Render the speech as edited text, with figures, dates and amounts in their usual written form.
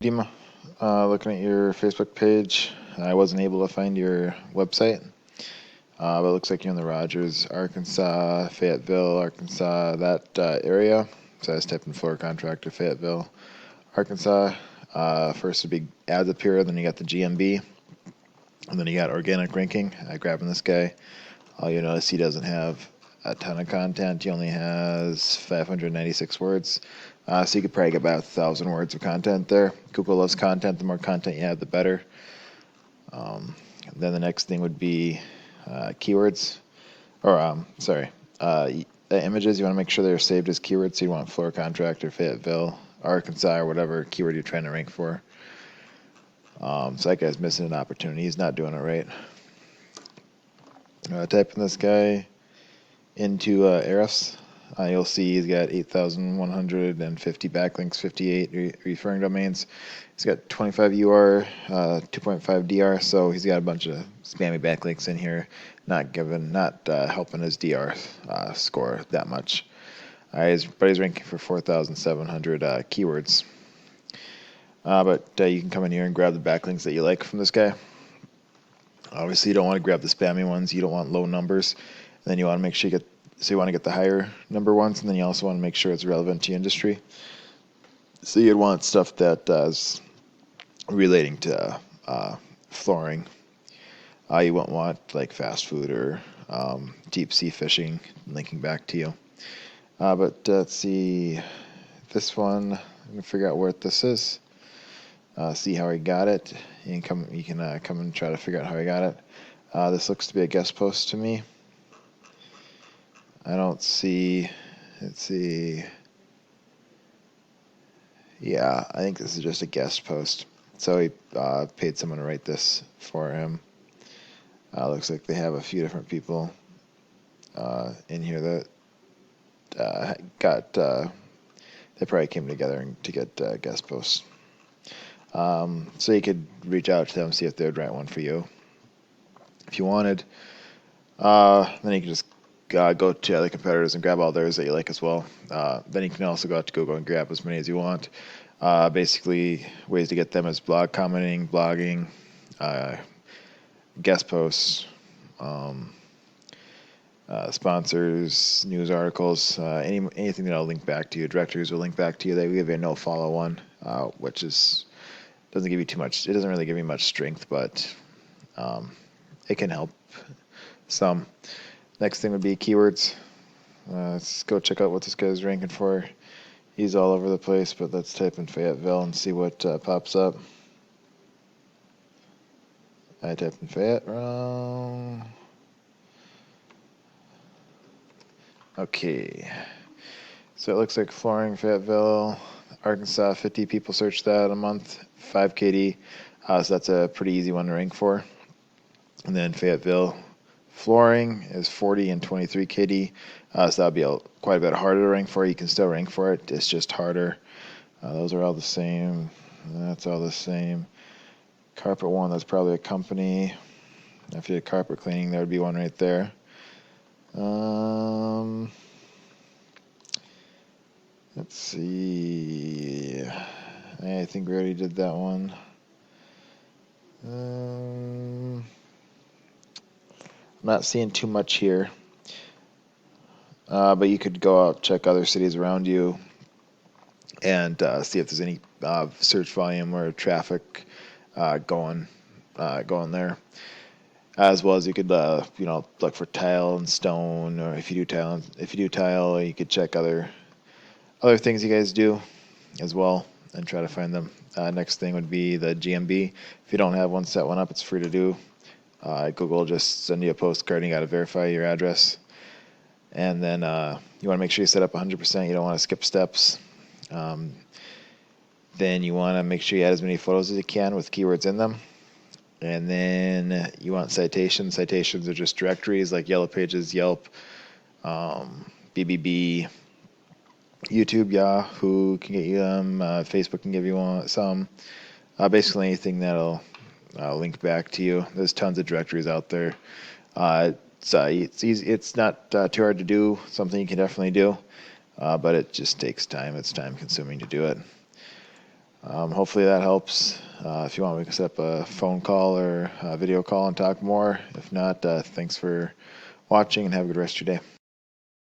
Dima, looking at your Facebook page, I wasn't able to find your website, but it looks like you're in the Rogers, Arkansas, Fayetteville, Arkansas, that area. So I just typed in floor contractor, Fayetteville, Arkansas. First would be ads up here, then you got the GMB, and then you got organic ranking. Grabbing this guy. All you notice he doesn't have a ton of content. He only has 596 words. So you could probably get about 1,000 words of content there. Google loves content. The more content you have, the better. Then the next thing would be keywords, or the images. You want to make sure they're saved as keywords. So you want floor contractor, Fayetteville, Arkansas, or whatever keyword you're trying to rank for. So that guy's missing an opportunity. He's not doing it right. Typing this guy into Eros. You'll see he's got 8,150 backlinks, 58 referring domains. He's got 25 UR, 2.5 DR, so he's got a bunch of spammy backlinks in here, not helping his DR score that much. But he's ranking for 4,700 keywords. But you can come in here and grab the backlinks that you like from this guy. Obviously, you don't want to grab the spammy ones. You don't want low numbers. And then you want to make sure you want to get the higher number ones, and then you also want to make sure it's relevant to your industry. So you'd want stuff that is relating to flooring. You won't want like fast food or deep sea fishing linking back to you. But let's see, this one, I'm gonna figure out where this is. See how he got it. You can come and try to figure out how he got it. This looks to be a guest post to me. I don't see. Let's see. Yeah, I think this is just a guest post. So he paid someone to write this for him. Looks like they have a few different people in here that they probably came together to get guest posts. So you could reach out to them, see if they would write one for you if you wanted. Then you can just go to other competitors and grab all theirs that you like as well. Then you can also go out to Google and grab as many as you want. Basically, ways to get them is blog commenting, blogging, guest posts, sponsors, news articles, anything that'll link back to you. Directories will link back to you. They give you a no follow one, which doesn't give you too much. It doesn't really give you much strength, but it can help some. Next thing would be keywords. Let's go check out what this guy's ranking for. He's all over the place, but let's type in Fayetteville and see what pops up. I typed in Fayette wrong. Okay. So it looks like flooring, Fayetteville, Arkansas, 50 people searched that a month, 5 KD. So that's a pretty easy one to rank for. And then Fayetteville flooring is 40 and 23 KD. So that'll be quite a bit harder to rank for. You can still rank for it. It's just harder. Those are all the same. That's all the same. Carpet one, that's probably a company. If you had carpet cleaning, there would be one right there. Let's see. I think we already did that one. I'm not seeing too much here. But you could go out, check other cities around you, and see if there's any search volume or traffic going there. As well as you could look for tile and stone, or if you do tile, you could check other things you guys do as well and try to find them. Next thing would be the GMB. If you don't have one, set one up. It's free to do. Google will just send you a postcard and you got to verify your address. And then you want to make sure you set up 100%. You don't want to skip steps. Then you want to make sure you add as many photos as you can with keywords in them. And then you want citations. Citations are just directories like Yellow Pages, Yelp, BBB, YouTube, Yahoo can get you them. Facebook can give you some. Basically anything that'll link back to you. There's tons of directories out there. It's easy. It's not too hard to do. Something you can definitely do, but it just takes time. It's time consuming to do it. Hopefully that helps. If you want, we can set up a phone call or a video call and talk more. If not, thanks for watching and have a good rest of your day.